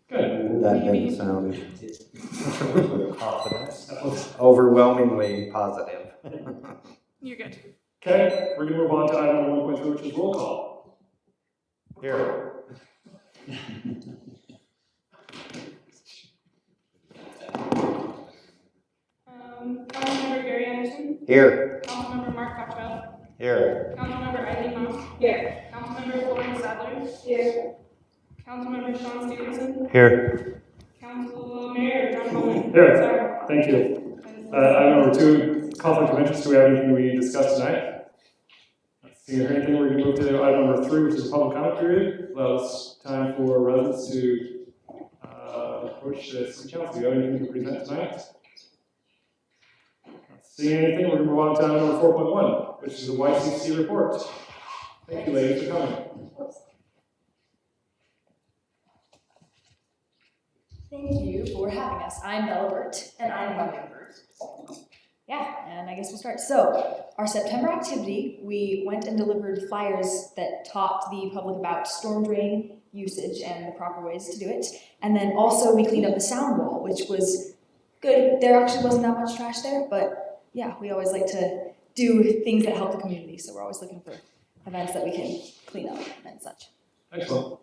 Good. That didn't sound Confidence. overwhelmingly positive. You're good. Okay, we're gonna move on to item 1.3, which is roll call. Here. Councilmember Gary Anderson. Here. Councilmember Mark Cottrell. Here. Councilmember Eileen Moss. Here. Councilmember Florence Sadler. Here. Councilmember Sean Stevenson. Here. Mayor John Bowman. Here. Sorry. Thank you. Item number 2, conflict of interest. Do we have anything we discussed tonight? Seeing anything, we're going to move to item number 3, which is the public comment period. Allows time for residents to approach the city council. Do you have anything to present tonight? Not seeing anything, we're going to move on to item number 4.1, which is the YCC report. Thank you, ladies, for coming. Thank you for having us. I'm Bella Burt, and I'm running Burt. Yeah, and I guess we'll start. So, our September activity, we went and delivered flyers that taught the public about storm drain usage and the proper ways to do it. And then also we cleaned up the sound wall, which was good. There actually wasn't that much trash there, but yeah, we always like to do things that help the community. So we're always looking for events that we can clean up and such. Excellent.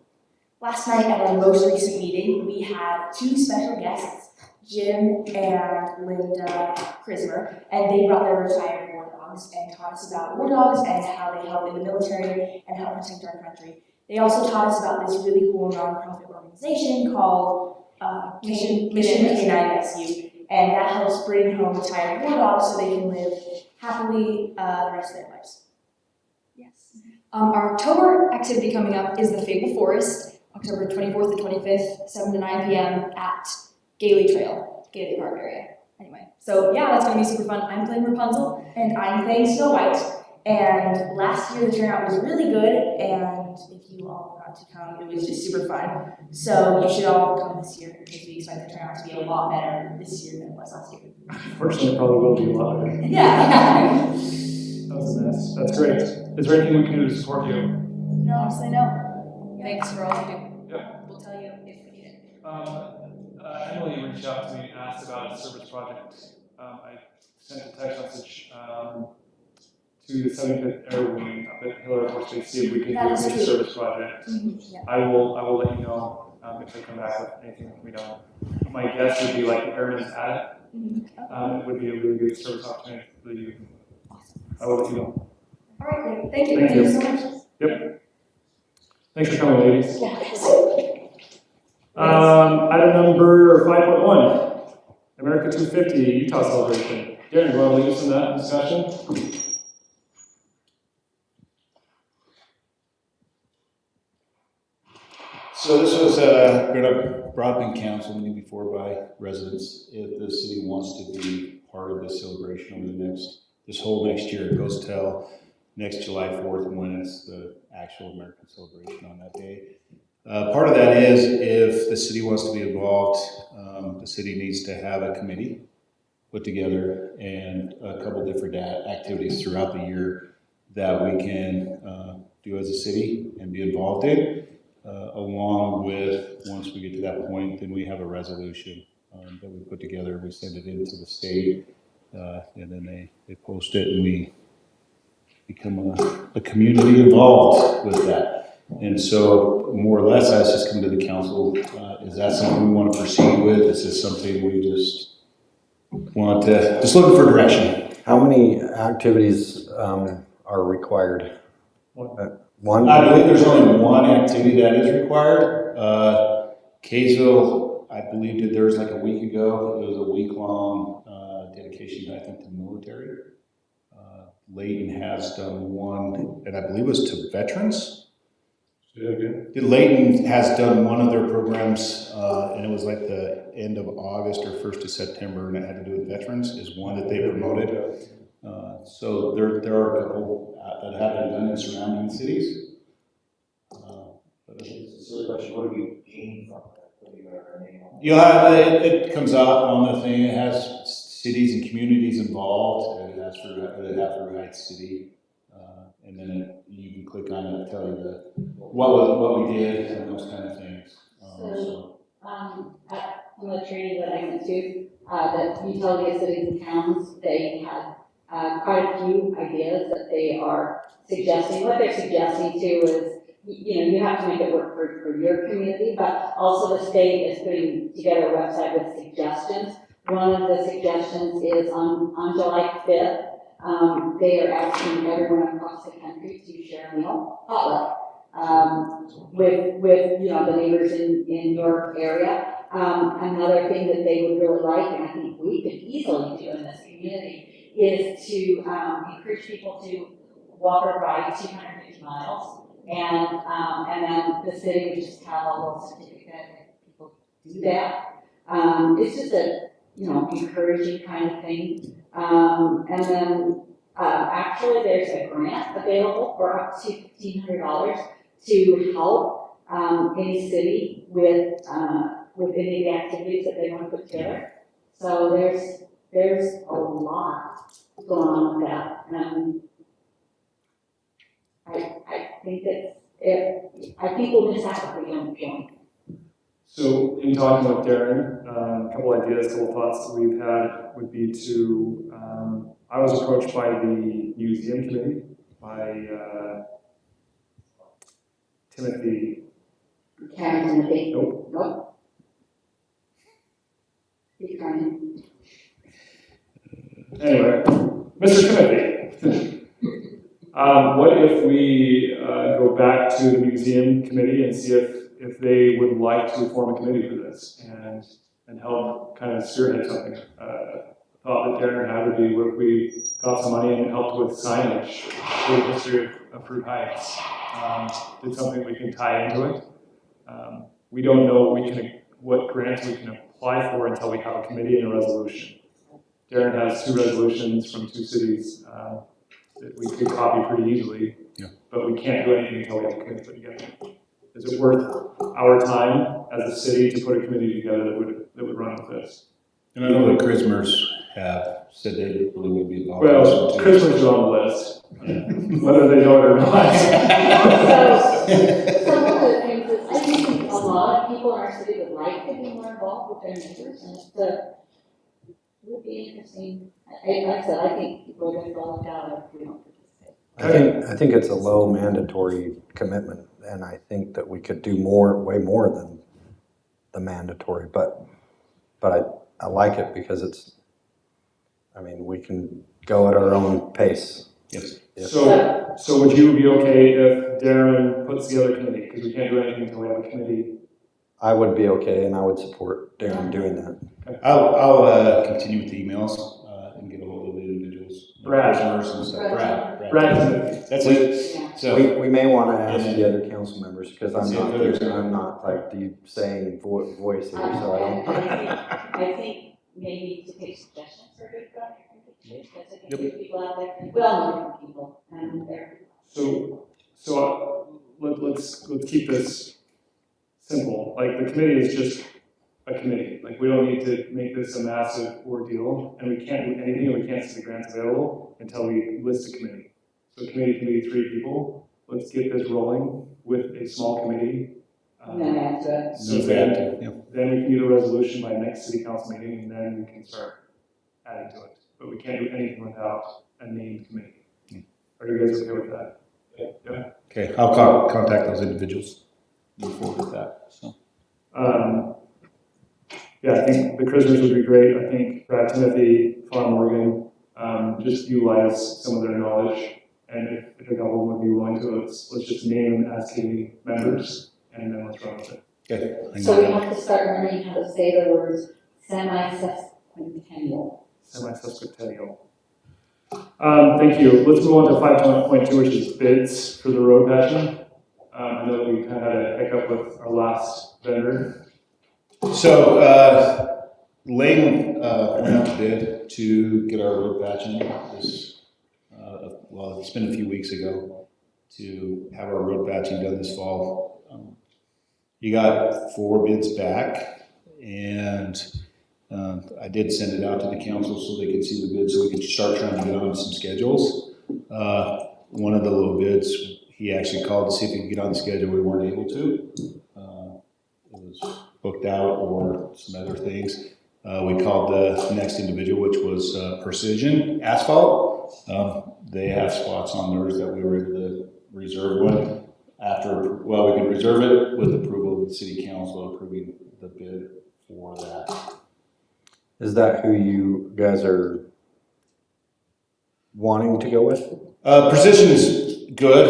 Last night at our most recent meeting, we had 2 special guests, Jim and Linda Krismer, and they brought their retired war dogs and taught us about war dogs and how they help in the military and help protect our country. They also taught us about this really cool nonprofit organization called Mission K9 SU, and that helps bring home retired war dogs so they can live happily the rest of their lives. Yes. Our October activity coming up is the Fable Forest, October 24th to 25th, 7 to 9 p.m. at Gailey Trail, Gailey Park area. Anyway, so yeah, that's gonna be super fun. I'm playing Rapunzel, and I'm playing Snow White. And last year the turnout was really good, and if you all got to come, it was just super fun. So you should all come this year because we expect the turnout to be a lot better this year than it was last year. Fortunately, it probably will be a lot better. Yeah. That was a mess. That's great. Is there anything we can do to support you? No, honestly, no. Thanks for all you do. Yeah. We'll tell you if we need it. Emily reached out to me and asked about a service project. I sent a text message to the 75th Air Wing up at Hill Air Force Base, see if we can do a service project. Yeah. I will let you know if they come back with anything that we don't. My guess would be like the airman's at it. It would be a really good service opportunity for you. I will let you know. All right, great. Thank you. Thank you. So much. Yep. Thanks for coming, ladies. Yeah. Item number 5.1, America 250 Utah celebration. Darren, do you want to lead us in that discussion? So this was brought up in council meeting before by residents. If the city wants to be part of this celebration over this whole next year, it goes till next July 4th when it's the actual American celebration on that day. Part of that is if the city wants to be involved, the city needs to have a committee put together and a couple different activities throughout the year that we can do as a city and be involved in. Along with, once we get to that point, then we have a resolution that we put together. We send it into the state, and then they post it, and we become a community involved with that. And so, more or less, I was just coming to the council. Is that something we want to proceed with? Is this something we just want to, just looking for direction? How many activities are required? One? I believe there's only one activity that is required. Kaysville, I believe that there was like a week ago, it was a week-long dedication, I think, to the military. Layton has done one, and I believe it was to veterans. Layton has done one of their programs, and it was like the end of August or 1st of September, and it had to do with veterans, is one that they promoted. So there are a couple that have been done in surrounding cities. So the question, what do we gain from that? What do you have our name on? You'll have, it comes up on the thing, it has cities and communities involved, and it has for Heights City. And then you can click on it and tell you what we did and those kind of things. Some of the training that I went to, the utility cities and towns, they had quite a few ideas that they are suggesting. What they're suggesting too is, you have to make it work for your community, but also the state is putting together a website with suggestions. One of the suggestions is on July 5th, they are asking everyone across the country to share a meal potluck with the neighbors in your area. Another thing that they would really like, and I think we could easily do in this community, is to encourage people to walk or ride 250 miles. And then the city would just have a little certificate if people do that. It's just a, encouraging kind of thing. And then actually there's a grant available for up to $1,500 to help any city with any of the activities that they want to put together. So there's a lot going on with that. I think we'll miss out if we don't join. So in talking with Darren, a couple ideas, couple thoughts that we've had would be to, I was approached by the museum committee, by Timothy. Karen Timothy. Nope. Keep trying. Anyway, Mr. Timothy. What if we go back to the museum committee and see if they would like to form a committee for this and help kind of spearhead something? Thought that Darren had would be where we got some money and helped with signage for the history of Fruit Heights. Did something we can tie into it. We don't know what grants we can apply for until we have a committee and a resolution. Darren has 2 resolutions from 2 cities that we could copy pretty easily, but we can't do anything until we have a committee put together. Is it worth our time as a city to put a committee together that would run with this? And I know the Chrismers have said they really would be involved. Well, Christmas is on the list, whether they know it or not. So one of the things is, I think a lot of people in our city would like to be more involved with their neighbors, and it would be interesting. Like I said, I think people are going to go out if we don't participate. I think it's a low mandatory commitment, and I think that we could do way more than the mandatory, but I like it because we can go at our own pace. Yes. So would you be okay if Darren puts together a committee? Because we can't do anything until we have a committee. I would be okay, and I would support Darren doing that. I'll continue with the emails and get a hold of the individuals. Brad. Chrismers and stuff. Brad. Brad, That's it. Yeah. So We may want to ask the other council members, because I'm See if others- not like the saying voice here, so I don't. I think maybe to take suggestions are good for our community too, because I think there's people out there, we all know different people, and they're. So let's keep this simple. Like, the committee is just a committee. Like, we don't need to make this a massive ordeal, and we can't do anything, and we can't see the grants available until we list a committee. So a committee can be 3 people. Let's get this rolling with a small committee. And then add to it. So if we have to, yeah. then we can get a resolution by next city council meeting, and then we can start adding to it. But we can't do anything without a named committee. Are you guys okay with that? Yeah. Okay, I'll contact those individuals. Move forward with that. So. Yeah, I think the Chrismers would be great. I think Brad Timothy, Fawn Morgan, just utilize some of their knowledge. And if a couple would be willing to, let's just name them as committee members, and then let's run with it. Okay. So we have to start learning how to say the words semi-sesquicentennial. Semi-sesquicentennial. Thank you. Let's move on to 5.2, which is bids for the road patching. I know we kind of had a hiccup with our last vendor. So, Lane, went out to bid to get our road patching this, well, it's been a few weeks ago, to have our road patching done this fall. You got 4 bids back, and I did send it out to the council so they could see the bids, so we could start trying to get on some schedules. One of the low bids, he actually called to see if he could get on the schedule. We weren't able to. It was booked out or some other things. We called the next individual, which was Precision Asphalt. They have spots on theirs that we were able to reserve one. We could reserve it with approval of the city council approving the bid for that. Is that who you guys are wanting to go with? Precision is good.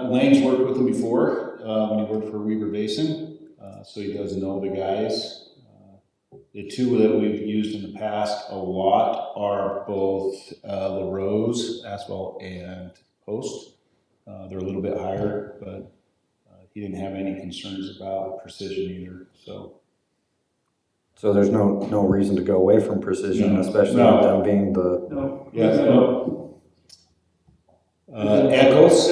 Lane's worked with them before when he worked for Weaver Basin, so he does know the guys. The 2 that we've used in the past a lot are both LaRose Asphalt and Post. They're a little bit higher, but he didn't have any concerns about Precision either. So there's no reason to go away from Precision, No. especially No. with them being the. No. Yeah, no. Eccles,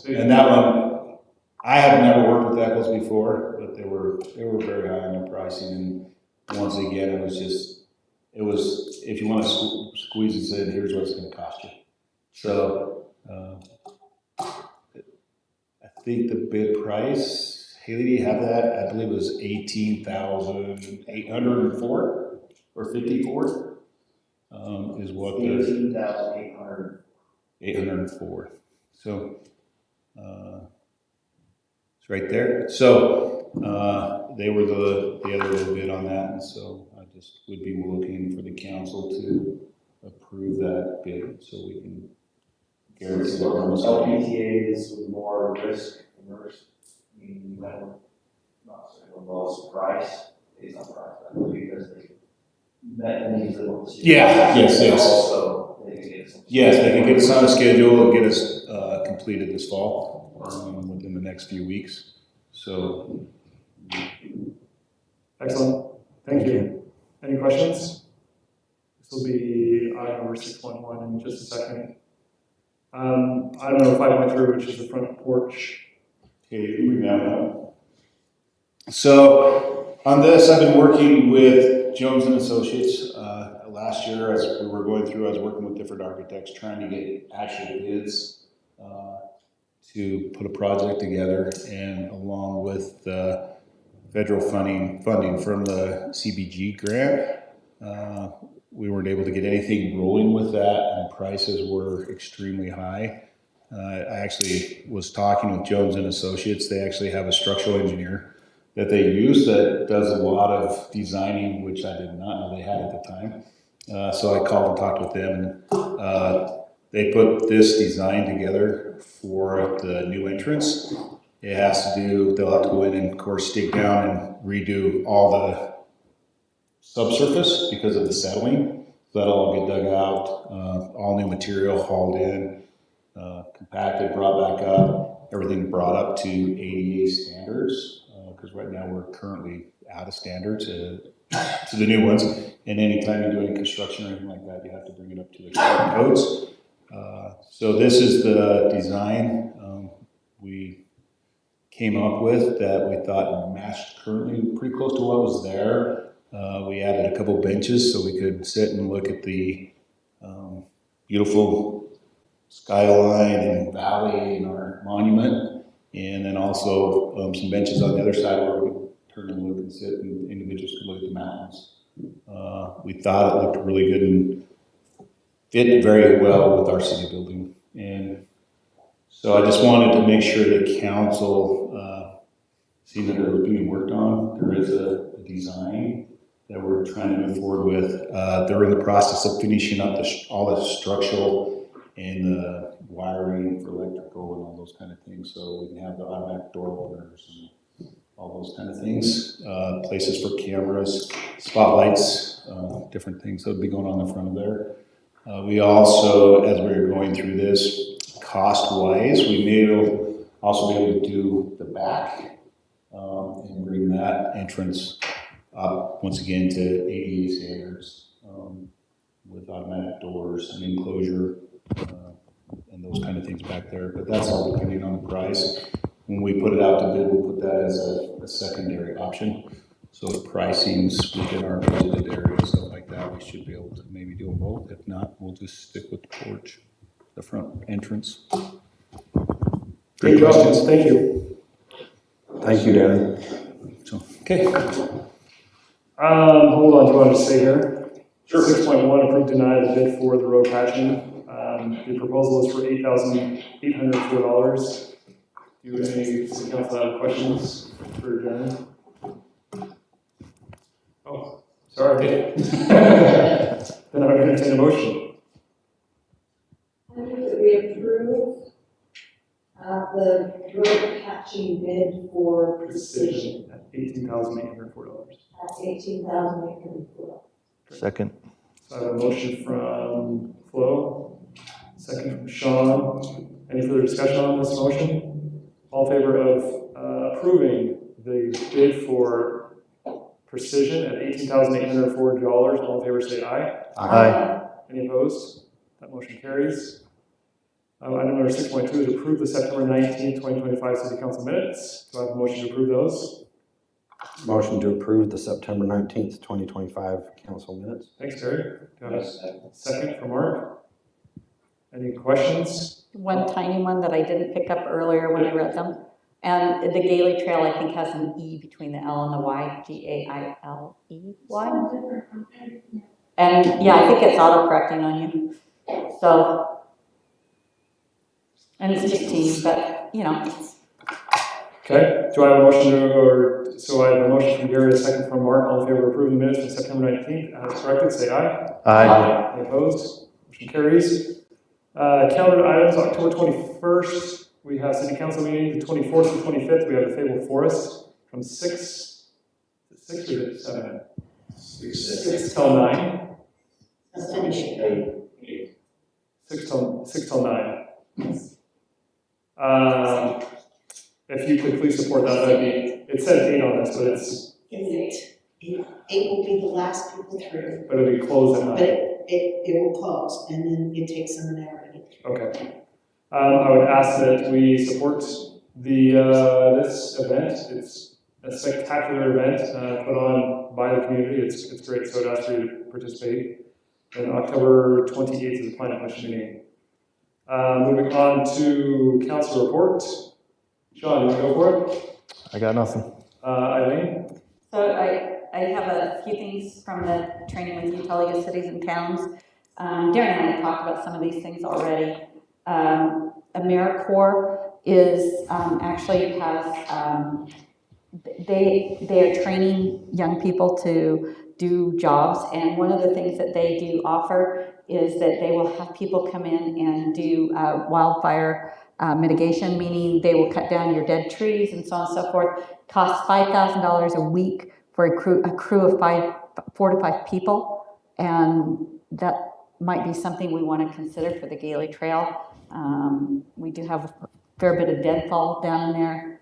and that one, I have never worked with Eccles before, but they were very high in their pricing. And once again, it was if you want to squeeze it in, here's what it's going to cost you. So I think the bid price, Haley, do you have that? I believe it was 18,804 or 54 is what they're. 18,800. 804. So it's right there. So they were the other little bid on that, and so I just would be looking for the council to approve that bid so we can guarantee that we're almost. LPTA is more risk averse, meaning you have not so lowest price based on price, because they mechanisms that will. Yeah, yes. Also, they can get some. Yes, they can get us on a schedule and get us completed this fall within the next few weeks. So. Excellent. Thank you. Any questions? This will be item number 6.1 in just a second. Item number 5.3, which is the front porch. Okay, you can bring that up. So on this, I've been working with Jones and Associates. Last year, as we were going through, I was working with different architects trying to get actual bids to put a project together, and along with federal funding from the CBG grant, we weren't able to get anything rolling with that, and prices were extremely high. I actually was talking with Jones and Associates. They actually have a structural engineer that they use that does a lot of designing, which I did not know they had at the time. So I called and talked with them, and they put this design together for the new entrance. It has to do, they'll have to go in and, of course, dig down and redo all the subsurface because of the settling. So that'll all get dug out, all new material hauled in, compacted, brought back up, everything brought up to ADA standards, because right now we're currently out of standards to the new ones. And anytime you do any construction or anything like that, you have to bring it up to the current codes. So this is the design we came up with that we thought matched currently pretty close to what was there. We added a couple benches so we could sit and look at the beautiful skyline and valley and our monument. And then also some benches on the other side where we could turn and look and sit, and individuals could look at the mountains. We thought it looked really good and fit very well with our city building. And so I just wanted to make sure that council seen that it was being worked on. There is a design that we're trying to move forward with. They're in the process of finishing up all the structural and the wiring for electrical and all those kind of things, so we can have the automatic door openers and all those kind of things. Places for cameras, spotlights, different things that would be going on the front of there. We also, as we were going through this, cost-wise, we may also be able to do the back and bring that entrance up once again to ADA standards with automatic doors and enclosure and those kind of things back there. But that's all depending on the price. When we put it out to bid, we'll put that as a secondary option. So the pricing's within our budgeted area and stuff like that. We should be able to maybe do them both. If not, we'll just stick with the porch, the front entrance. Great questions, thank you. Thank you, Darren. So, okay. Hold on, do you want to stay here? Sure. 6.1, approve, deny the bid for the road patching. The proposal is for $8,804. Do any city council have questions for Darren? Oh, sorry. Then I would entertain a motion. I move that we approve the road patching bid for Precision At $18,804. at $18,804. Second. So I have a motion from Flo, second from Sean. Any further discussion on this motion? All in favor of approving the bid for Precision at $18,804? All in favor say aye. Aye. Any opposed? That motion carries. Item number 6.2 is approve the September 19th, 2025 City Council minutes. Do I have a motion to approve those? Motion to approve the September 19th, 2025 council minutes. Thanks, Terry. Do I have a second from Mark? Any questions? One tiny one that I didn't pick up earlier when I read them. And the Gailey Trail, I think, has an E between the L and the Y, Gailey. And yeah, I think it's auto-correcting on you. So, and it's just team, but you know. Okay, do I have a motion so I have a motion from Gary, a second from Mark. All in favor of approving the minutes from September 19th as corrected, say aye. Aye. Any opposed? Motion carries. Calendar items, October 21st, we have city council meeting. The 24th and 25th, we have the Fable Forest from 6 or 7? 6 till 9. 6 till 9. If you could please support that, that'd be, it says 8 on this, but it's. It will be the last people through, But it'll be closed at 9. but it will close, and then it takes them an hour to get through. Okay. I would ask that we support this event. It's a spectacular event put on by the community. It's great, so I'd ask you to participate. And October 28th is the planning commission meeting. Moving on to council report. Sean, you want to go for it? I got nothing. Eileen? So I have a few things from the training with Utah Cities and Towns. Darren and I talked about some of these things already. AmeriCorps is actually has they are training young people to do jobs, and one of the things that they do offer is that they will have people come in and do wildfire mitigation, meaning they will cut down your dead trees and so on and so forth. Costs $5,000 a week for a crew of 4 to 5 people, and that might be something we want to consider for the Gailey Trail. We do have a fair bit of deadfall down in there,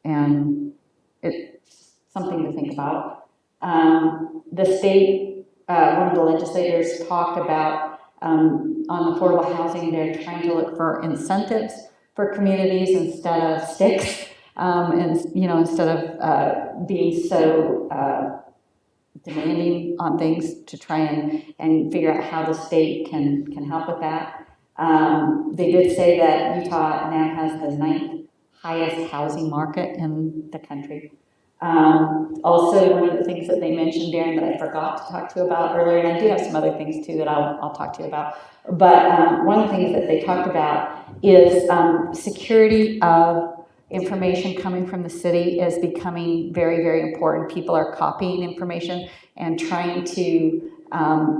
and it's something to think about. The state, one of the legislators talked about on affordable housing, they're trying to look for incentives for communities instead of sticks, and instead of being so demanding on things, to try and figure out how the state can help with that. They did say that Utah now has the 9th highest housing market in the country. Also, one of the things that they mentioned, Darren, that I forgot to talk to you about earlier, and I do have some other things too that I'll talk to you about, but one of the things that they talked about is security of information coming from the city is becoming very, very important. People are copying information and trying to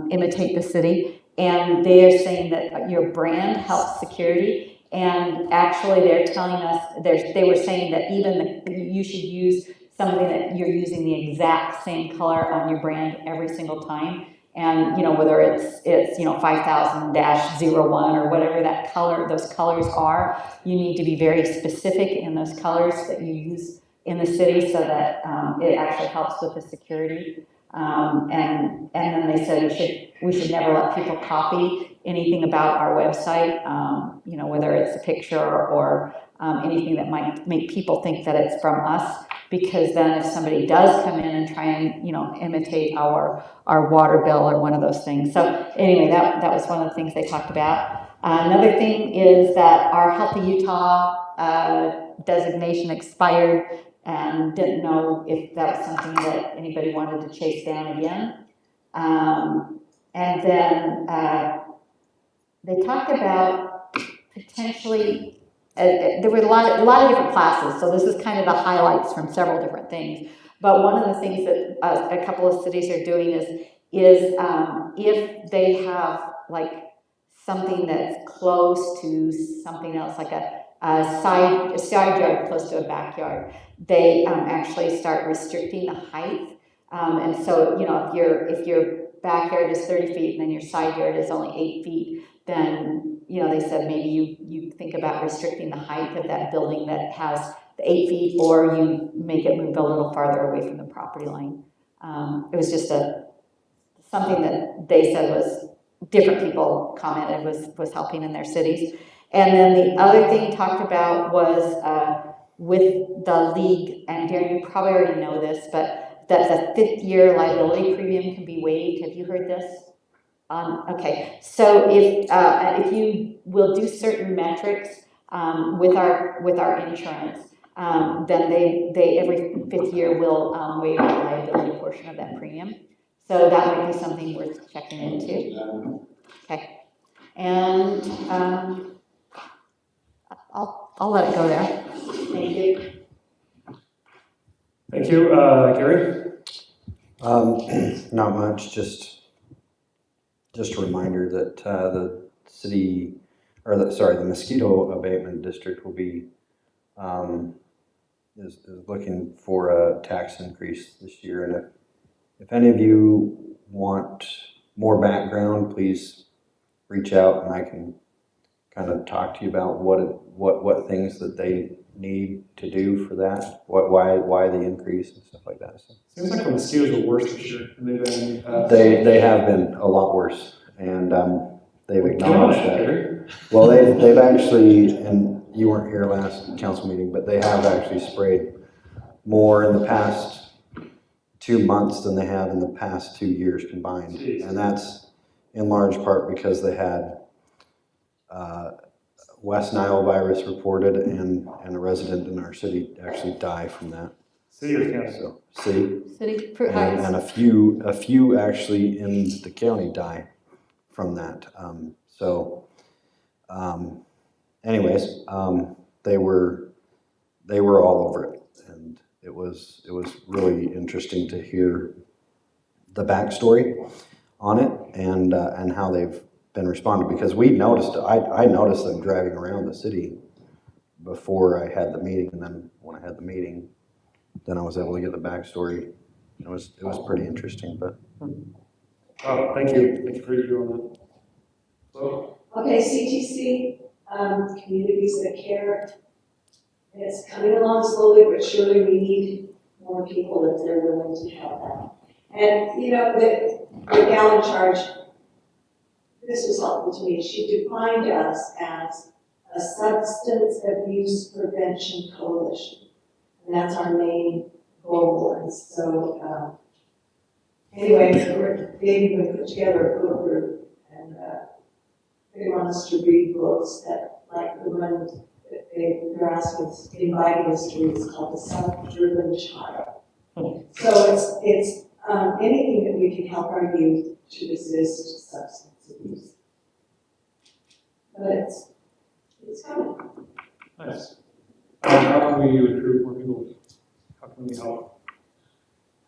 imitate the city, and they are saying that your brand helps security, And actually, they're telling us, they were saying that even you should use something that you're using the exact same color on your brand every single time. And, whether it's 5000-01 or whatever that color, those colors are, you need to be very specific in those colors that you use in the city so that it actually helps with the security. And then they said we should never let people copy anything about our website, whether it's a picture or anything that might make people think that it's from us, because then if somebody does come in and try and, imitate our water bill or one of those things. So anyway, that was one of the things they talked about. Another thing is that our Healthy Utah designation expired, and didn't know if that was something that anybody wanted to chase down again. And then they talked about potentially, there were a lot of different classes, so this is kind of the highlights from several different things. But one of the things that a couple of cities are doing is if they have like something that's close to something else, like a side yard close to a backyard, they actually start restricting the height. And so, if your backyard is 30 feet and then your side yard is only 8 feet, then, they said maybe you think about restricting the height of that building that has the 8 feet, or you make it move a little farther away from the property line. It was just something that they said was, different people commented was helping in their cities. And then the other thing talked about was with the league, and Darren, you probably already know this, but that the 5th year liability premium can be waived. Have you heard this? Okay, so if you will do certain metrics with our insurance, then they every 5th year will waive the liability portion of that premium. So that might be something worth checking into. Okay, and I'll let it go there. Thank you. Thank you, Gary. Not much, just a reminder that the mosquito abatement district will be is looking for a tax increase this year. And if any of you want more background, please reach out and I can kind of talk to you about what things that they need to do for that, why the increase and stuff like that. So Seems like the mosquitoes were worse this year than they've been in the past. they have been a lot worse, and they've acknowledged that. Well, they've actually, and you weren't here last council meeting, but they have actually sprayed more in the past 2 months than they have in the past 2 years combined. Jeez. And that's in large part because they had West Nile virus reported, and a resident in our city actually die from that. City or county? So, city. City, Fruit Heights. And a few actually in the county die from that. Anyways, they were all over it, and it was really interesting to hear the backstory on it and how they've been responded, because I noticed them driving around the city before I had the meeting, and then when I had the meeting, then I was able to get the backstory. It was pretty interesting, but. Oh, thank you for doing that. So. Okay, CTC, Communities That Care. It's coming along slowly, but surely we need more people if they're willing to help that. And, the gal in charge, this was helpful to me. She defined us as a substance abuse prevention coalition. And that's our main goal. And so, anyway, they've even put together a book group, and they want us to read books that, like the one that they're asking us, inviting us to read, is called The Self-Driven Child. So it's anything that we can help our youth to resist substance abuse. But it's coming. Nice. How can we recruit more people? How can we help?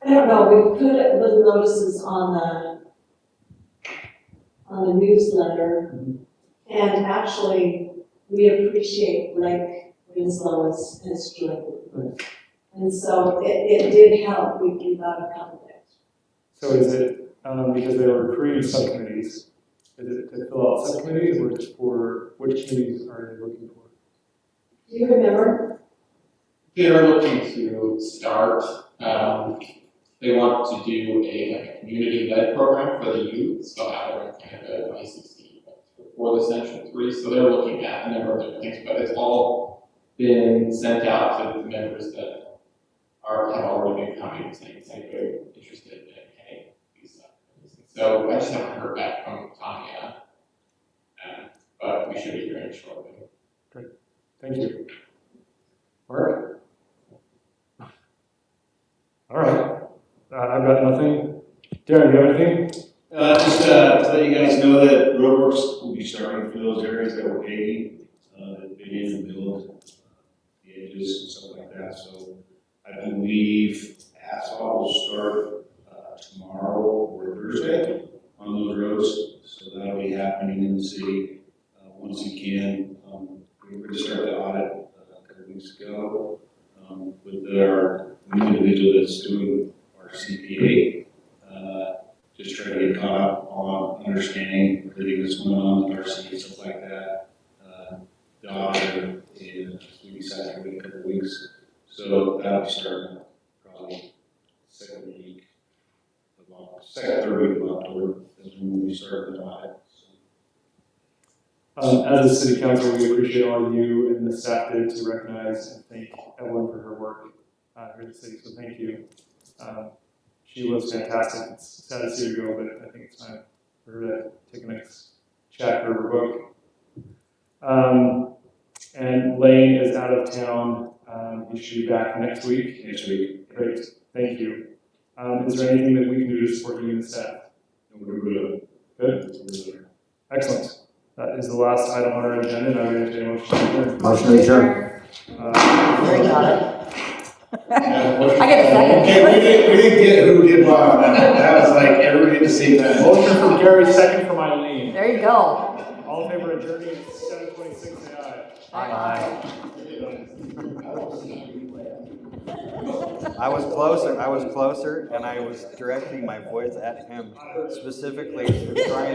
I don't know, we put little notices on the newsletter, and actually we appreciate Blake Winslow as doing. And so it did help, we got a couple there. So is it, because they were creating subcommittees, is it to fill out subcommittees or just for, which committees are they looking for? Do you remember? They're looking to start, they want to do a community-led program for the youth, so have their kind of ICC for the Central 3. So they're looking at a number of different things, but it's all been sent out to the members that have already been coming and saying they're interested in hey, these things. So I just haven't heard back from Tanya, but we should be hearing shortly. Great, thank you. Mark? All right, I've got nothing. Darren, do you have anything? Just to let you guys know that roadworks will be starting for those areas that we're paving, that begin to build the edges and stuff like that. So I believe asphalt will start tomorrow or Thursday on those roads. So that'll be happening in the city once again. We were going to start the audit a couple weeks ago with our individual that's doing our CPA. Just trying to get caught up on understanding everything that's going on with RC and stuff like that. The auditor in maybe second week, couple weeks. So that'll be starting probably second, third week of October is when we start the audit. As a city council, we appreciate all you and the staff did to recognize and thank Evelyn for her work here in the city, so thank you. She was fantastic. It's sad to see her go, but I think it's time for her to take a next chapter of her book. And Lane is out of town. He should be back next week. Next week. Great, thank you. Is there anything that we can do to support you and the staff? We're good. Good? Excellent. That is the last item on our agenda, and I would entertain a motion to adjourn. Motion to adjourn. Very got it. I get a second. Okay, we didn't get who did what on that. That was like everybody at the same time. Motion from Gary, second from Eileen. There you go. All in favor of adjourning at 7:26, say aye. Aye. I was closer, and I was directing my voice at him specifically, trying